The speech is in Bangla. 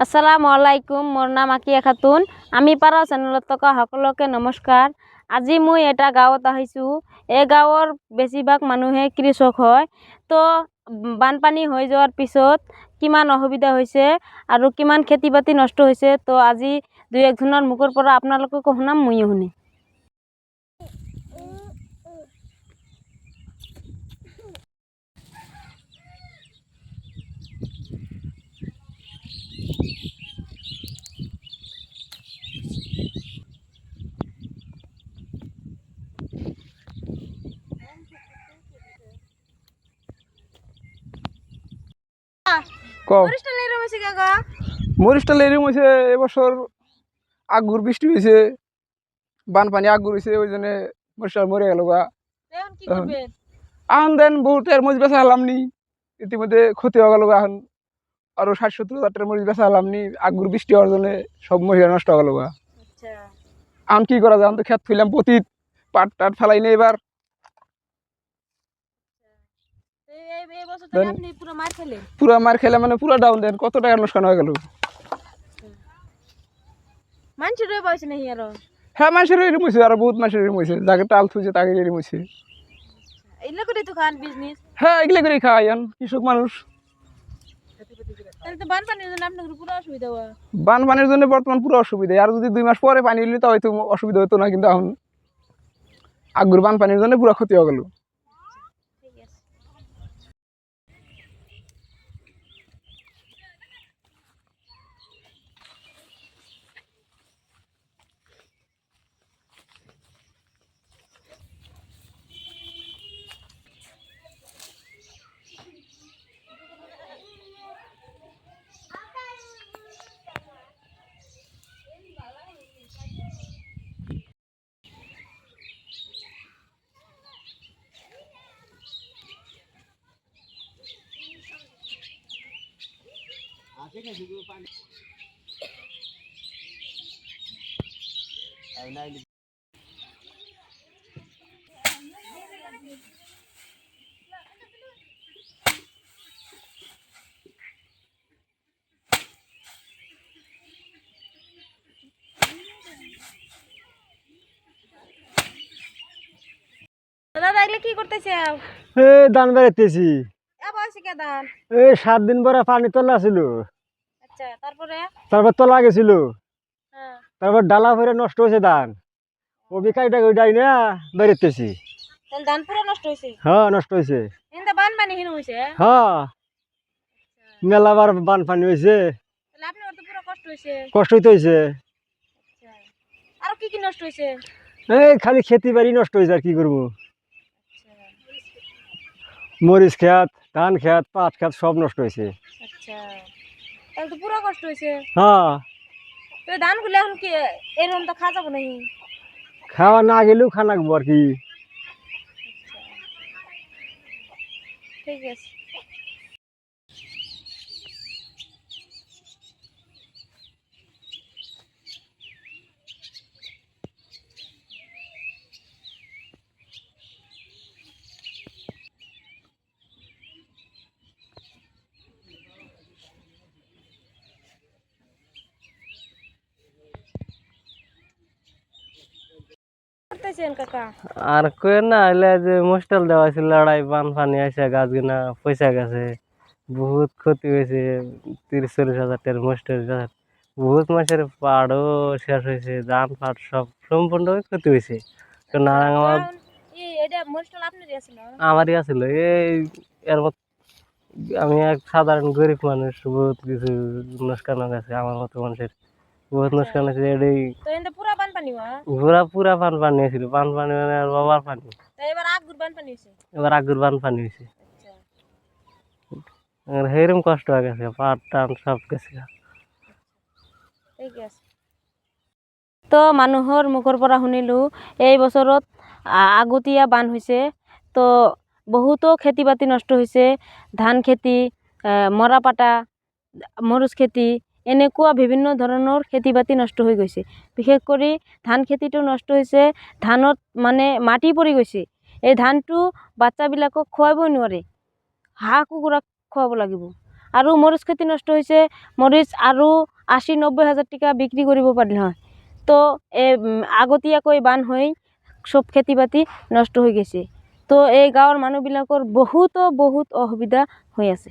আসসালামু আলাইকুম, মোর নাম আকিয়া খাতুন। আমি পাৰা চেনেলত থকা সকলোকে নমস্কাৰ। আজি মই এটা গাঁৱত আহিছোঁ। এই গাঁৱৰ বেছিভাগ মানুহে কৃষক হয়। তো বানপানী হৈ যোৱাৰ পিছত কিমান অসুবিধা হৈছে আৰু কিমান খেতি বাতি নষ্ট হৈছে, তো আজি দুই একজনৰ মুখৰ পৰা আপোনালোককো শুনাম, ময়ো শুনিম। মরিচটা লেরিম হয়েছে এবছর আগুর বৃষ্টি হয়েছে, বানপানি আগুর হয়েছে, ওই জন্য মরিচটা মরে গেল গা। এখন দেন বহুতের মরিচ বেচা হলাম নি, ইতিমধ্যে ক্ষতি হয়ে গেল গা। এখন আরো ৬০-৭০ হাজার মরিচ বেচা হলাম নি, আগুর বৃষ্টি হওয়ার জন্য সব মরিচ নষ্ট হয়ে গেল গা। এখন কি করা যায়? এখন তো খেত ফেলাম, পতিত পাট টাট ফেলাই নি এবার। পুরা মার খেলে মানে পুরা ডাউন দেন, কত টাকা লোকসান হয়ে গেল। হ্যাঁ, মানুষের এরকম হয়েছে, আর বহুত মানুষের এরকম হয়েছে, যাকে টাল থুছে তাকে এরকম হয়েছে। হ্যাঁ, এগুলো করে খাওয়াই কৃষক মানুষ। বানপানির জন্য বর্তমান পুরো অসুবিধা। আর যদি 2 মাস পরে পানি হলে তো হয়তো অসুবিধা হতো না, কিন্তু এখন আগুর বানপানির জন্য পুরো ক্ষতি হয়ে গেল। কি করতেছে? ধান বেড়াইতেছি। 7 দিন পরে পানি তোলা ছিল, তারপর তোলা গেছিল, তারপর ডালা ভরে নষ্ট হয়েছে ধান। ও বিকাইটা ওইটাই না বেড়াইতেছি। ধান পুরো নষ্ট হয়েছে? হ্যাঁ, নষ্ট হয়েছে। বানপানি হিন হয়েছে? হ্যাঁ, মেলাবার বানপানি হয়েছে। আপনার তো পুরো কষ্ট হয়েছে? কষ্ট হইতে হয়েছে। আর কি কি নষ্ট হয়েছে? খালি খেতি বাড়ি নষ্ট হয়েছে, আর কি করবো। মরিচ খেত, ধান খেত, পাট খেত সব নষ্ট হয়েছে। আচ্ছা, তাহলে তো পুরো কষ্ট হয়েছে। হ্যাঁ, তো ধান গুলো এখন কি এরকম তো খাওয়া যাবো নাকি? খাওয়া না গেলেও খা লাগবো আর কি। ঠিক আছে। আর কই না হইলে যে মোস্টেল দেওয়া ছিল, লড়াই বানপানি আসে, গাছ গুনা পয়সা গেছে, বহুত ক্ষতি হয়েছে। 30-40 হাজার টাকার মোস্টেল, বহুত মাসের পাড়ও শেষ হয়েছে, ধান ফাট সব সম্পূর্ণ ক্ষতি হয়েছে। তো নারায়ণ আমারই আছিল। এর মত আমি এক সাধারণ গরিব মানুষ, বহুত কিছু নষ্ট গেছে আমার মতো মানুষের, বহুত নষ্ট হয়েছে। এটাই পুরা বানপানি হয়েছিল। বানপানি মানে আর বাবার পানি। এবার আগুর বানপানি হয়েছে। সেরকম কষ্ট হয়ে গেছে, পাট টান সব গেছে। তো মানুহৰ মুখৰ পৰা শুনিলো এই বছৰত আগতীয়া বান হৈছে, তো বহুতো খেতি বাতি নষ্ট হৈছে। ধান খেতি, মৰাপাটা, মৰিচ খেতি, এনেকুৱা বিভিন্ন ধৰণৰ খেতি বাতি নষ্ট হৈ গৈছে। বিশেষ কৰি ধান খেতিটো নষ্ট হৈছে। ধানত মানে মাটি পৰি গৈছে। এই ধানটো বাচ্চাবিলাকক খুৱাবই নোৱাৰে, হাঁহ কুকুৰাক খুৱাব লাগিব। আৰু মৰিচ খেতি নষ্ট হৈছে। মৰিচ আৰু 80-90 হাজাৰ টকা বিক্ৰী কৰিব পাৰিলে হয়। তো আগতীয়াকৈ বান হৈ চব খেতি বাতি নষ্ট হৈ গৈছে। তো এই গাঁৱৰ মানুহবিলাকৰ বহুত অসুবিধা হৈ আছে।